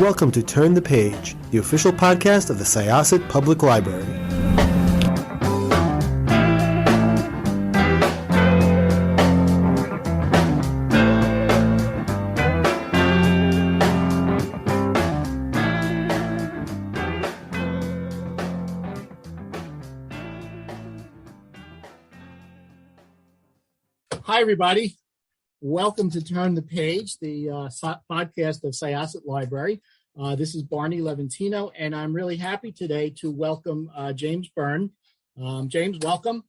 welcome to Turn the Page, the official podcast of the Syosset Public Library. Hi, everybody. Welcome to Turn the Page, the podcast of Syosset Library. This is Barney Levantino, and I'm really happy today to welcome James Byrne. James, welcome.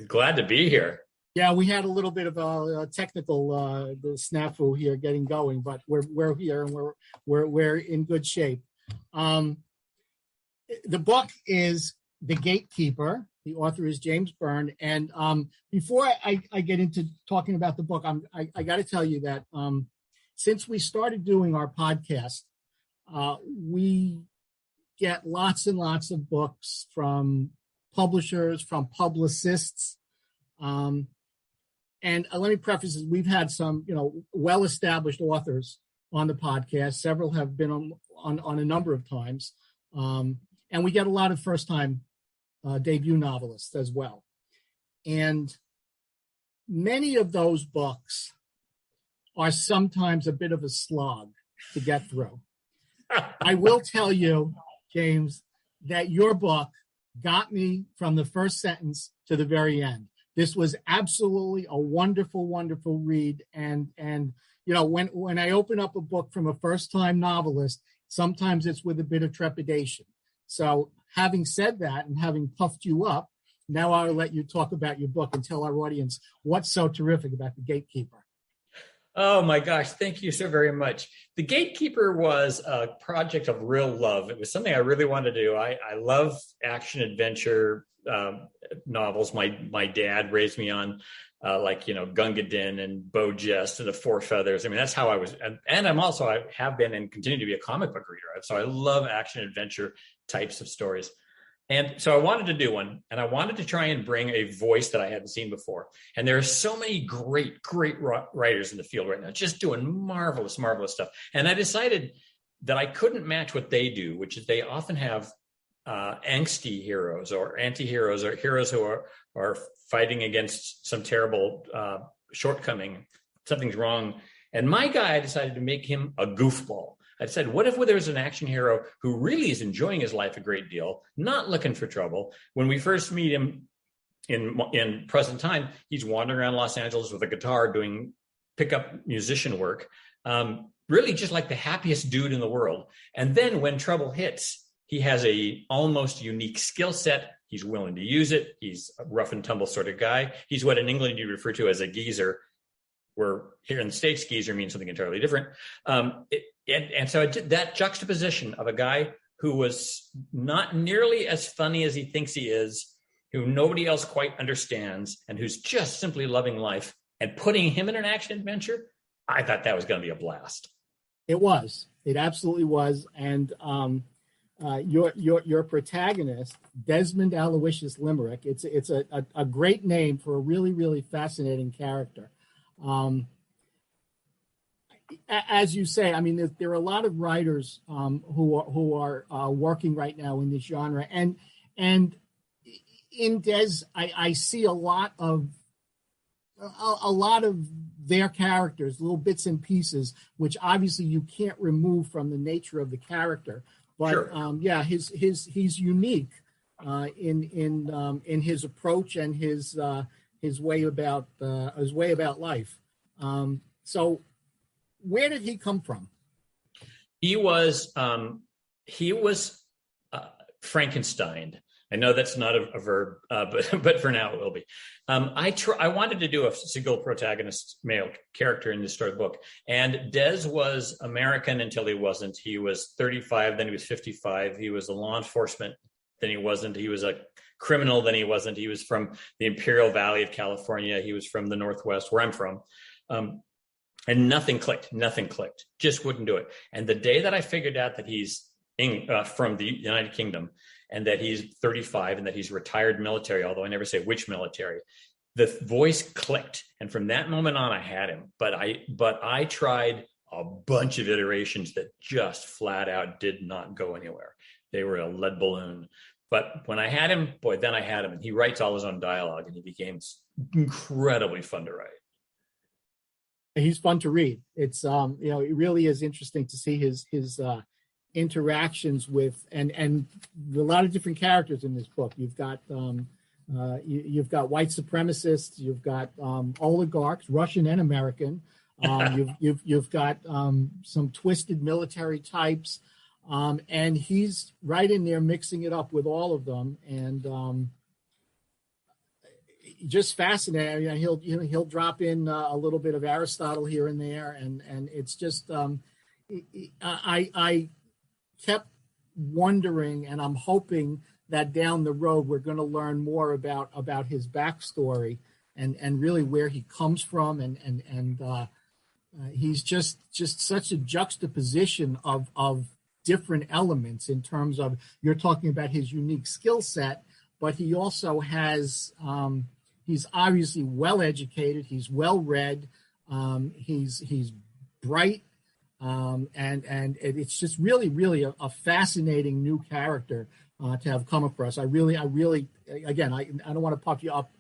Glad to be here. Yeah, we had a little bit of a technical snafu here getting going, but we're here and we're in good shape. The book is The Gatekeeper. The author is James Byrne. And before I get into talking about the book, I got to tell you that since we started doing our podcast, we get lots and lots of books from publishers, from publicists. And let me preface this, we've had some, well-established authors on the podcast. Several have been on a number of times. And we get a lot of first-time debut novelists as well. And many of those books are sometimes a bit of a slog to get through. I will tell you, James, that your book got me from the first sentence to the very end. This was absolutely a wonderful, wonderful read. And when I open up a book from a first-time novelist, sometimes it's with a bit of trepidation. So having said that and having puffed you up, now I'll let you talk about your book and tell our audience what's so terrific about The Gatekeeper. Oh my gosh, thank you so very much. The Gatekeeper was a project of real love. It was something I really wanted to do. I love action adventure novels. My dad raised me on Gunga Din and Bo Jest and The Four Feathers. I mean, that's how I was. And I have been and continue to be a comic book reader. So I love action adventure types of stories. And so I wanted to do one, and I wanted to try and bring a voice that I hadn't seen before. And there are so many great writers in the field right now, just doing marvelous, marvelous stuff. And I decided that I couldn't match what they do, which is they often have angsty heroes or anti-heroes or heroes who are fighting against some terrible shortcoming. Something's wrong. And my guy, I decided to make him a goofball. I said, what if there was an action hero who really is enjoying his life a great deal, not looking for trouble? When we first meet him in present time, he's wandering around Los Angeles with a guitar doing pickup musician work, really just like the happiest dude in the world. And then when trouble hits, he has a almost unique skill set. He's willing to use it. He's a rough and tumble sort of guy. He's what in England you refer to as a geezer, where here in the States, geezer means something entirely different. And so I did that juxtaposition of a guy who was not nearly as funny as he thinks he is, who nobody else quite understands, and who's just simply loving life, and putting him in an action adventure. I thought that was going to be a blast. It was. It absolutely was. And your protagonist, Desmond Aloysius Limerick, it's a great name for a really, really fascinating character. As you say, I mean, there are a lot of writers who are working right now in this genre, and in Dez, I see a lot of their characters, little bits and pieces, which obviously you can't remove from the nature of the character. But sure. He's unique in his approach and his way about life. So where did he come from? He was Frankenstein. I know that's not a verb, but for now it will be. I wanted to do a single protagonist male character in this story book, and Dez was American until he wasn't. He was 35, then he was 55. He was a law enforcement, then he wasn't. He was a criminal, then he wasn't. He was from the Imperial Valley of California. He was from the Northwest, where I'm from. And nothing clicked. Just wouldn't do it. And the day that I figured out that he's from the United Kingdom and that he's 35 and that he's retired military, although I never say which military, the voice clicked. And from that moment on, I had him. But I tried a bunch of iterations that just flat out did not go anywhere. They were a lead balloon. But when I had him, boy, then I had him. And he writes all his own dialogue, and he became incredibly fun to write. He's fun to read. It's it really is interesting to see his interactions with and a lot of different characters in this book. You've got you've got white supremacists, you've got oligarchs, Russian and American. You've got some twisted military types, and he's right in there mixing it up with all of them, and just fascinating. I mean, he'll drop in a little bit of Aristotle here and there, and it's just I kept wondering, and I'm hoping that down the road we're going to learn more about his backstory and really where he comes from, and he's just such a juxtaposition of different elements in terms of, you're talking about his unique skill set, but he also has he's obviously well educated, he's well read, he's bright, and it's just really a fascinating new character to have come across. I really again, I don't want to pop you up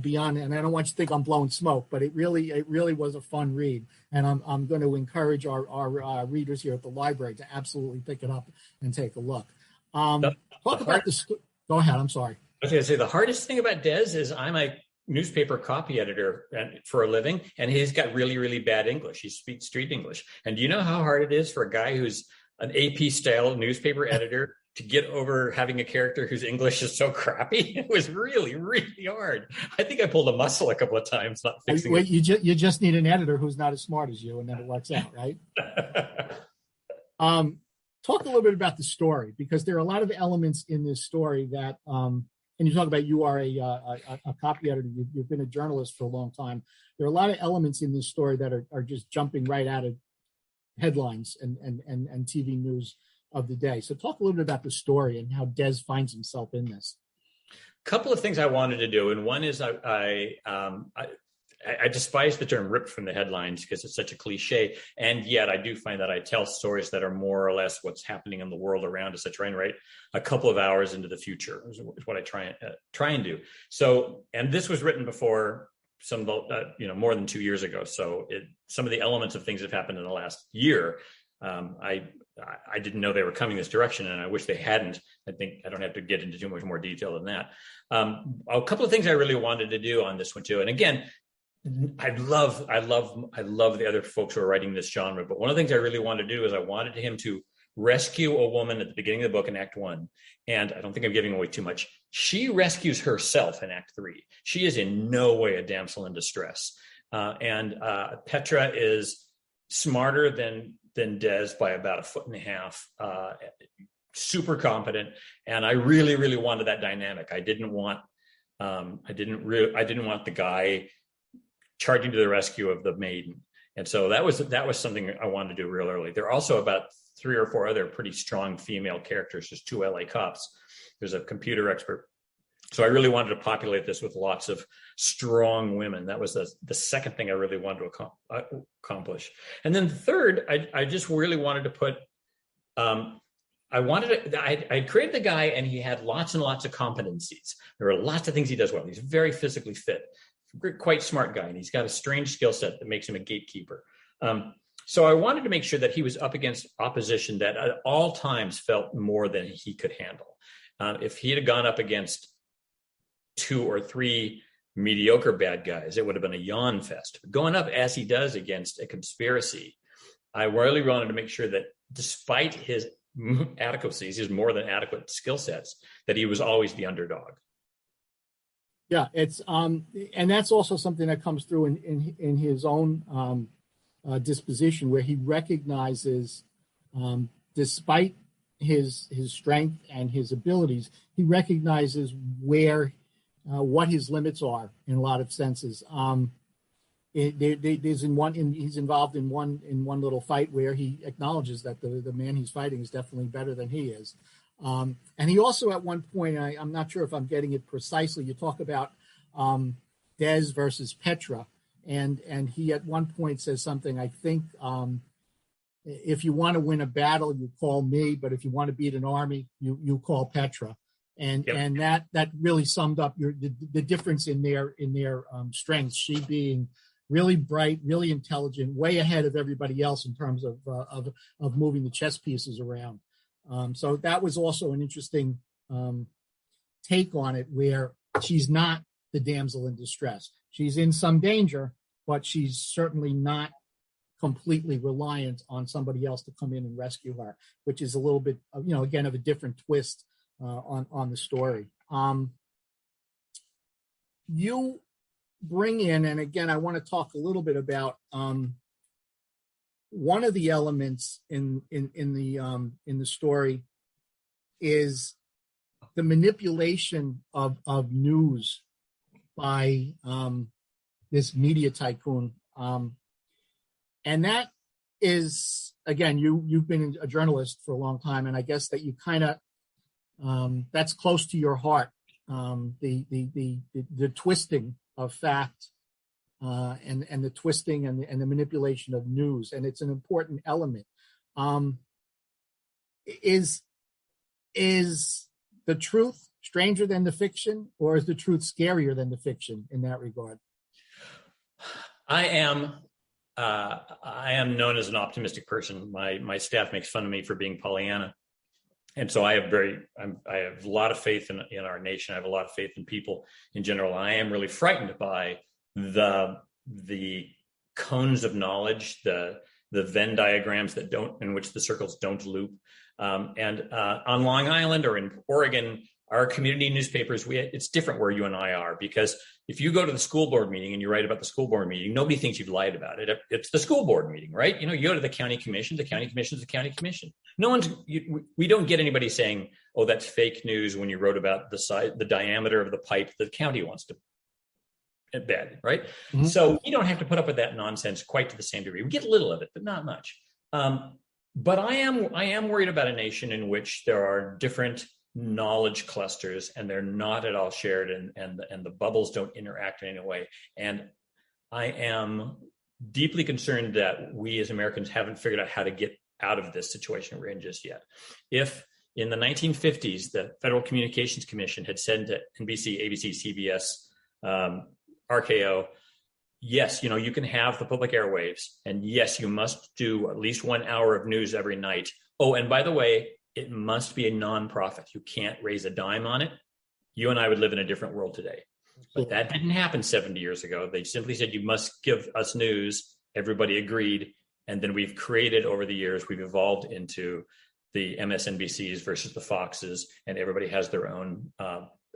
beyond, and I don't want you to think I'm blowing smoke, but it really was a fun read, and I'm going to encourage our readers here at the library to absolutely pick it up and take a look. Talk about this. Go ahead. I'm sorry. I was going to say, the hardest thing about Dez is I'm a newspaper copy editor for a living, and he's got really bad English. He speaks street English. And do you know how hard it is for a guy who's an AP style newspaper editor to get over having a character whose English is so crappy? It was really hard. I think I pulled a muscle a couple of times not fixing it. You just need an editor who's not as smart as you, and then it works out, right? Talk a little bit about the story, because there are a lot of elements in this story that and you talk about, you are a copy editor, you've been a journalist for a long time. There are a lot of elements in this story that are just jumping right out of headlines and TV news of the day. So talk a little bit about the story and how Dez finds himself in this. A couple of things I wanted to do, and one is I despise the term ripped from the headlines because it's such a cliche, and yet I do find that I tell stories that are more or less what's happening in the world around us. I try and write a couple of hours into the future is what I try and do. So, and this was written before some more than 2 years ago. So some of the elements of things that have happened in the last year, I didn't know they were coming this direction, and I wish they hadn't. I think I don't have to get into too much more detail than that. A couple of things I really wanted to do on this one too, and again, I love the other folks who are writing this genre, but one of the things I really wanted to do is I wanted him to rescue a woman at the beginning of the book in Act 1, and I don't think I'm giving away too much. She rescues herself in Act 3. She is in no way a damsel in distress, and Petra is smarter than Dez by about 1.5 feet, super competent, and I really wanted that dynamic. I didn't want the guy charging to the rescue of the maiden. And so that was something I wanted to do real early. There are also about 3 or 4 other pretty strong female characters. There's 2 LA cops. There's a computer expert. So I really wanted to populate this with lots of strong women. That was the second thing I really wanted to accomplish. And then the third, I just really wanted to put, I created the guy, and he had lots and lots of competencies. There are lots of things he does well. He's very physically fit, quite smart guy, and he's got a strange skill set that makes him a gatekeeper. So I wanted to make sure that he was up against opposition that at all times felt more than he could handle. If he had gone up against 2 or 3 mediocre bad guys, it would have been a yawn fest. But going up as he does against a conspiracy, I really wanted to make sure that despite his adequacies, his more than adequate skill sets, that he was always the underdog. Yeah, it's and that's also something that comes through in his own disposition, where he recognizes, despite his strength and his abilities, he recognizes where what his limits are in a lot of senses. He's involved in one little fight where he acknowledges that the man he's fighting is definitely better than he is. And he also, at one point, I'm not sure if I'm getting it precisely, you talk about Dez versus Petra, and he at one point says something, I think if you want to win a battle, you call me, but if you want to beat an army, you call Petra. And Yep. and that really summed up the difference in their strengths. She being really bright, really intelligent, way ahead of everybody else in terms of moving the chess pieces around. So that was also an interesting take on it, where she's not the damsel in distress. She's in some danger, but she's certainly not completely reliant on somebody else to come in and rescue her, which is a little bit, again, of a different twist on the story. You bring in, and again, I want to talk a little bit about one of the elements in the story is the manipulation of news by this media tycoon, and that is, again, you've been a journalist for a long time, and I guess that you kind of that's close to your heart, the twisting of fact, and the twisting and the manipulation of news, and it's an important element. Is the truth stranger than the fiction, or is the truth scarier than the fiction in that regard? I am known as an optimistic person. My staff makes fun of me for being Pollyanna. And so I have a lot of faith in our nation. I have a lot of faith in people in general. I am really frightened by the cones of knowledge, the Venn diagrams in which the circles don't loop. And on Long Island or in Oregon, our community newspapers, it's different where you and I are, because if you go to the school board meeting and you write about the school board meeting, nobody thinks you've lied about it. It's the school board meeting, right? You go to the county commission is the county commission. We don't get anybody saying, oh, that's fake news when you wrote about the diameter of the pipe the county wants to embed, right? Mm-hmm. So we don't have to put up with that nonsense quite to the same degree. We get a little of it, but not much. But I am worried about a nation in which there are different knowledge clusters and they're not at all shared, and the bubbles don't interact in any way. And I am deeply concerned that we as Americans haven't figured out how to get out of this situation we're in just yet. If in the 1950s, the Federal Communications Commission had said to NBC, ABC, CBS, RKO, yes, you can have the public airwaves, and yes, you must do at least 1 hour of news every night. Oh, and by the way, it must be a nonprofit. You can't raise a dime on it. You and I would live in a different world today. But that didn't happen 70 years ago. They simply said, you must give us news. Everybody agreed. And then we've created, over the years, we've evolved into the MSNBCs versus the Foxes, and everybody has their own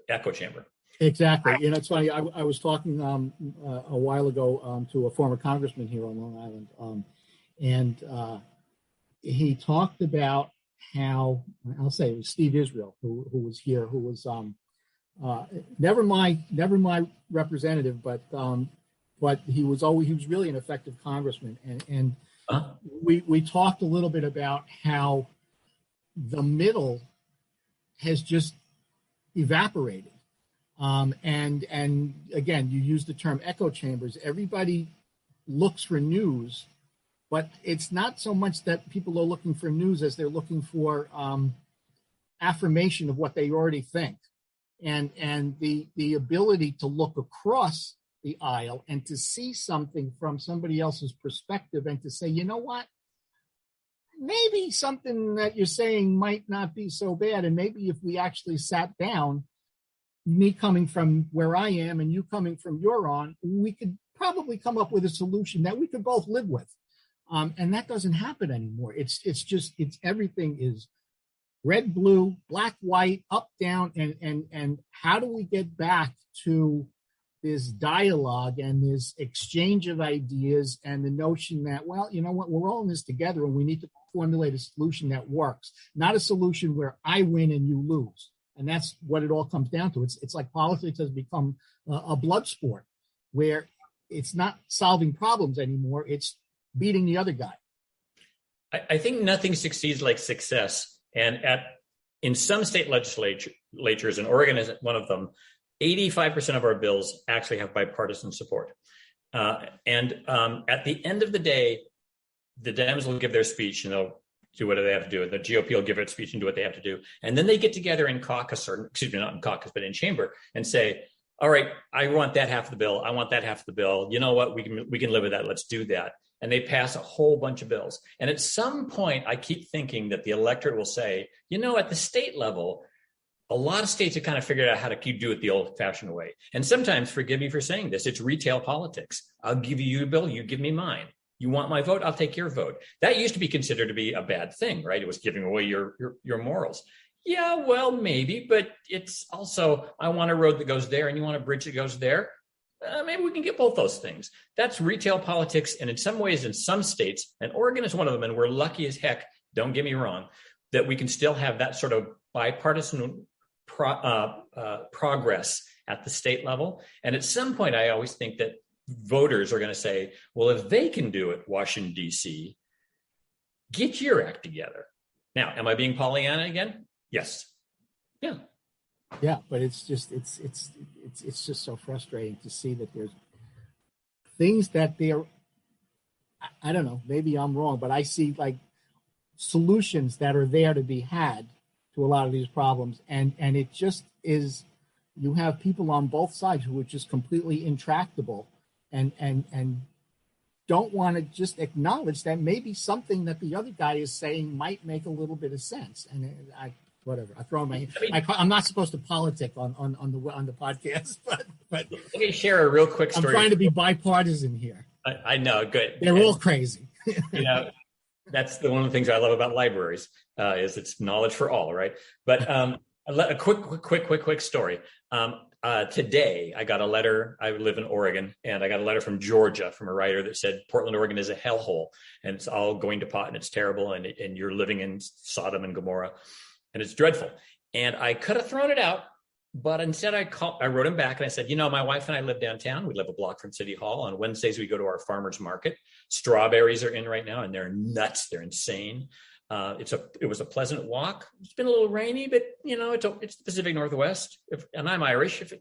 echo chamber. Exactly. It's funny. I was talking a while ago to a former congressman here on Long Island, and he talked about how, I'll say it was Steve Israel who was here, who was never my representative, but he was really an effective congressman, and we talked a little bit about how the middle has just evaporated. And again, you use the term echo chambers. Everybody looks for news, but it's not so much that people are looking for news as they're looking for affirmation of what they already think. And the ability to look across the aisle and to see something from somebody else's perspective and to say, you know what? Maybe something that you're saying might not be so bad. And maybe if we actually sat down, me coming from where I am and you coming from your on, we could probably come up with a solution that we could both live with. And that doesn't happen anymore. It's everything is red, blue, black, white, up, down. And how do we get back to this dialogue and this exchange of ideas and the notion that, well, you know what, we're all in this together and we need to formulate a solution that works, not a solution where I win and you lose. And that's what it all comes down to. It's like politics has become a blood sport where it's not solving problems anymore. It's beating the other guy. I think nothing succeeds like success. And in some state legislatures, and Oregon is one of them, 85% of our bills actually have bipartisan support. And at the end of the day, the Dems will give their speech and they'll do what they have to do. The GOP will give its speech and do what they have to do. And then they get together in caucus, or excuse me, not in caucus, but in chamber, and say, all right, I want that half of the bill. I want that half of the bill. You know what? We can live with that. Let's do that. And they pass a whole bunch of bills. And at some point, I keep thinking that the electorate will say, you know, at the state level, a lot of states have kind of figured out how to do it the old-fashioned way. And sometimes, forgive me for saying this, it's retail politics. I'll give you a bill, you give me mine. You want my vote, I'll take your vote. That used to be considered to be a bad thing, right? It was giving away your morals. Yeah, well, maybe, but it's also, I want a road that goes there and you want a bridge that goes there. Maybe we can get both those things. That's retail politics. And in some ways, in some states, and Oregon is one of them, and we're lucky as heck, don't get me wrong, that we can still have that sort of bipartisan progress at the state level. And at some point, I always think that voters are going to say, well, if they can do it, Washington, D.C., get your act together. Now, am I being Pollyanna again? Yes. Yeah. Yeah, but it's just so frustrating to see that there's things that they're, I don't know, maybe I'm wrong, but I see like solutions that are there to be had to a lot of these problems. And it just is, you have people on both sides who are just completely intractable and don't want to just acknowledge that maybe something that the other guy is saying might make a little bit of sense. And whatever. I throw my. I'm not supposed to politic on the podcast, but let me share a real quick story. I'm trying to be bipartisan here. I know, good. They're all crazy. That's one of the things I love about libraries is it's knowledge for all, right? But a quick story. Today, I got a letter. I live in Oregon, and I got a letter from Georgia from a writer that said Portland, Oregon is a hellhole, and it's all going to pot, and it's terrible, and you're living in Sodom and Gomorrah. And it's dreadful. And I could have thrown it out, but instead I wrote him back and I said, you know, my wife and I live downtown. We live a block from City Hall. On Wednesdays, we go to our farmer's market. Strawberries are in right now, and they're nuts. They're insane. It was a pleasant walk. It's been a little rainy, but you know, it's the Pacific Northwest. And I'm Irish. If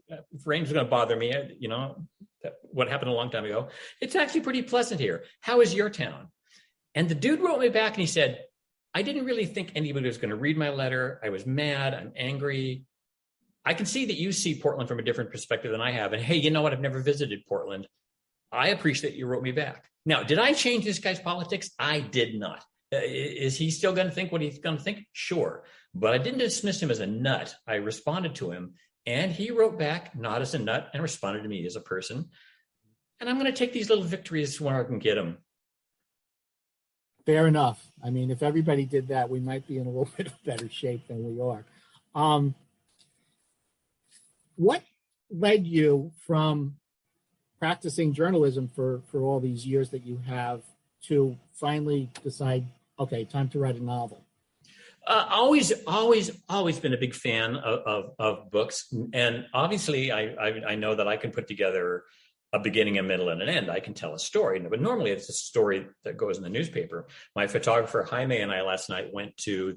rain's going to bother me, you know, what happened a long time ago. It's actually pretty pleasant here. How is your town? And the dude wrote me back and he said, I didn't really think anybody was going to read my letter. I was mad. I'm angry. I can see that you see Portland from a different perspective than I have. And hey, you know what? I've never visited Portland. I appreciate you wrote me back. Now, did I change this guy's politics? I did not. Is he still going to think what he's going to think? Sure. But I didn't dismiss him as a nut. I responded to him, and he wrote back, not as a nut, and responded to me as a person. And I'm going to take these little victories where I can get them. Fair enough. I mean, if everybody did that, we might be in a little bit of better shape than we are. What led you from practicing journalism for all these years that you have to finally decide, okay, time to write a novel? Always been a big fan of books. And obviously, I know that I can put together a beginning, a middle, and an end. I can tell a story, but normally it's a story that goes in the newspaper. My photographer Jaime and I last night went to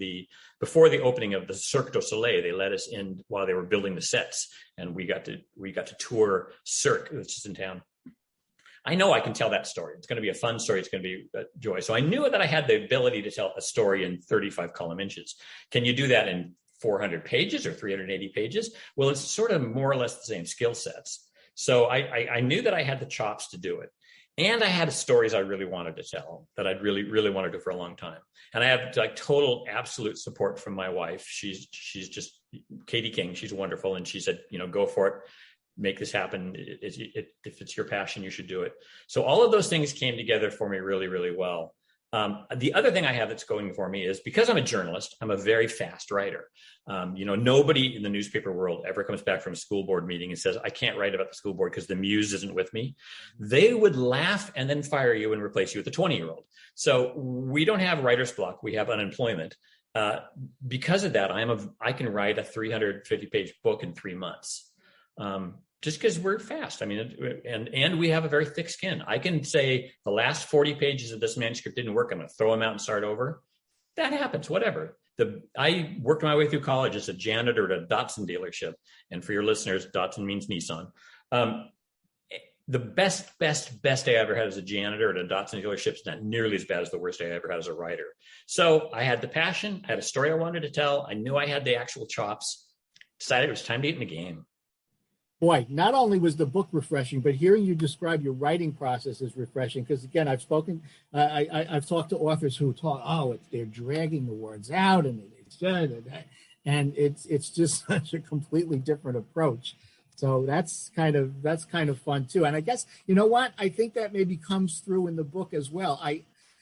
before the opening of the Cirque du Soleil. They let us in while they were building the sets, and we got to tour Cirque, which is in town. I know I can tell that story. It's going to be a fun story. It's going to be a joy. So I knew that I had the ability to tell a story in 35 column inches. Can you do that in 400 pages or 380 pages? Well, it's sort of more or less the same skill sets. So I knew that I had the chops to do it. And I had stories I really wanted to tell that I'd really, really wanted to for a long time. And I have like total, absolute support from my wife. She's just Katie King. She's wonderful. And she said, you know, go for it. Make this happen. If it's your passion, you should do it. So all of those things came together for me really, really well. The other thing I have that's going for me is because I'm a journalist, I'm a very fast writer. Nobody in the newspaper world ever comes back from a school board meeting and says, I can't write about the school board because the muse isn't with me. They would laugh and then fire you and replace you with a 20-year-old. So we don't have writer's block. We have unemployment. Because of that, I can write a 350-page book in 3 months. Just because we're fast. I mean, and we have a very thick skin. I can say the last 40 pages of this manuscript didn't work. I'm going to throw them out and start over. That happens, whatever. I worked my way through college as a janitor at a Datsun dealership. And for your listeners, Datsun means Nissan. the best day I ever had as a janitor at a Datsun dealership is not nearly as bad as the worst day I ever had as a writer. So I had the passion. I had a story I wanted to tell. I knew I had the actual chops. Decided it was time to get in the game. Boy, not only was the book refreshing, but hearing you describe your writing process is refreshing. Because again, I've talked to authors who talk, they're dragging the words out, and it's just such a completely different approach. So that's kind of fun too. And I guess, you know what? I think that maybe comes through in the book as well.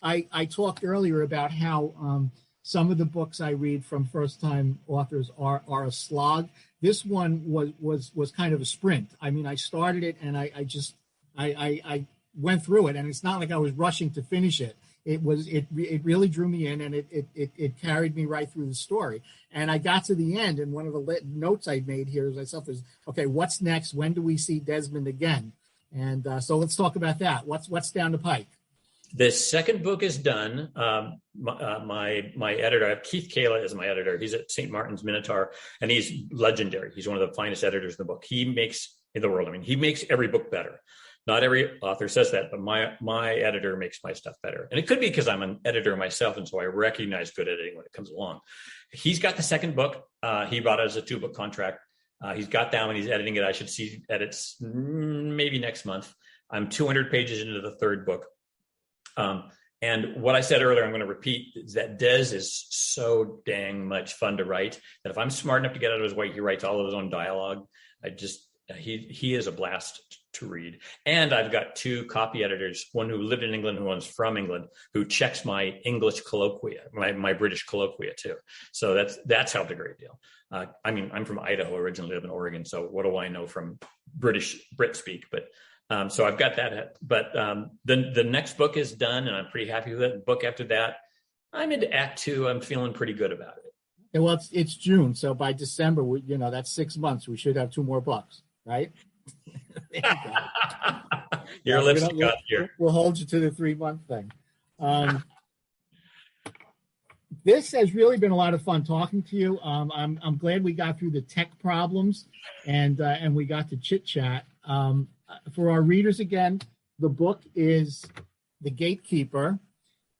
I talked earlier about how some of the books I read from first-time authors are a slog. This one was kind of a sprint. I mean, I started it and I went through it, and it's not like I was rushing to finish it. It really drew me in, and it carried me right through the story. And I got to the end, and one of the notes I made here is myself is, okay, what's next? When do we see Desmond again? And so let's talk about that. What's down the pike? The second book is done. My editor, I have Keith Kayla as my editor. He's at St. Martin's Minotaur, and he's legendary. He's one of the finest editors in the book. He makes in the world. I mean, he makes every book better. Not every author says that, but my editor makes my stuff better. And it could be because I'm an editor myself, and so I recognize good editing when it comes along. He's got the second book. He brought it as a 2-book contract. He's got that one. He's editing it. I should see edits maybe next month. I'm 200 pages into the third book. And what I said earlier, I'm going to repeat, is that Dez is so dang much fun to write that if I'm smart enough to get out of his way, he writes all of his own dialogue. He is a blast to read. And I've got 2 copy editors, one who lived in England, one's from England, who checks my English colloquia, my British colloquia too. So that's helped a great deal. I mean, I'm from Idaho, originally live in Oregon. So what do I know from Brit speak? But so I've got that. But the next book is done, and I'm pretty happy with it. The book after that, I'm into Act 2. I'm feeling pretty good about it. Yeah, well, it's June, so by December, that's 6 months. We should have 2 more books, right? Your lips got here. We'll hold you to the 3-month thing. This has really been a lot of fun talking to you. I'm glad we got through the tech problems and we got to chit chat. For our readers, again, the book is The Gatekeeper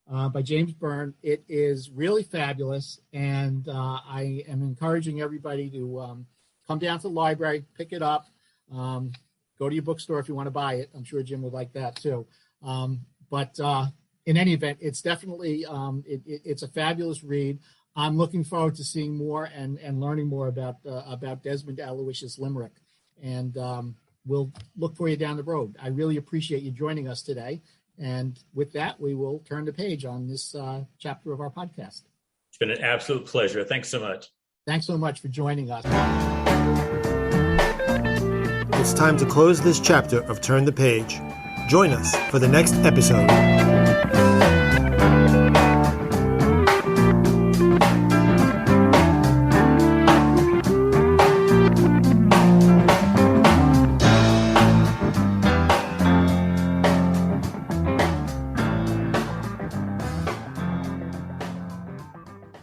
by James Byrne. It is really fabulous, and I am encouraging everybody to come down to the library, pick it up, go to your bookstore if you want to buy it. I'm sure Jim would like that too. But in any event, it's definitely it's a fabulous read. I'm looking forward to seeing more and learning more about Desmond Aloysius Limerick, and we'll look for you down the road. I really appreciate you joining us today. And with that, we will turn the page on this chapter of our podcast. It's been an absolute pleasure. Thanks so much. Thanks so much for joining us. It's time to close this chapter of Turn the Page. Join us for the next episode.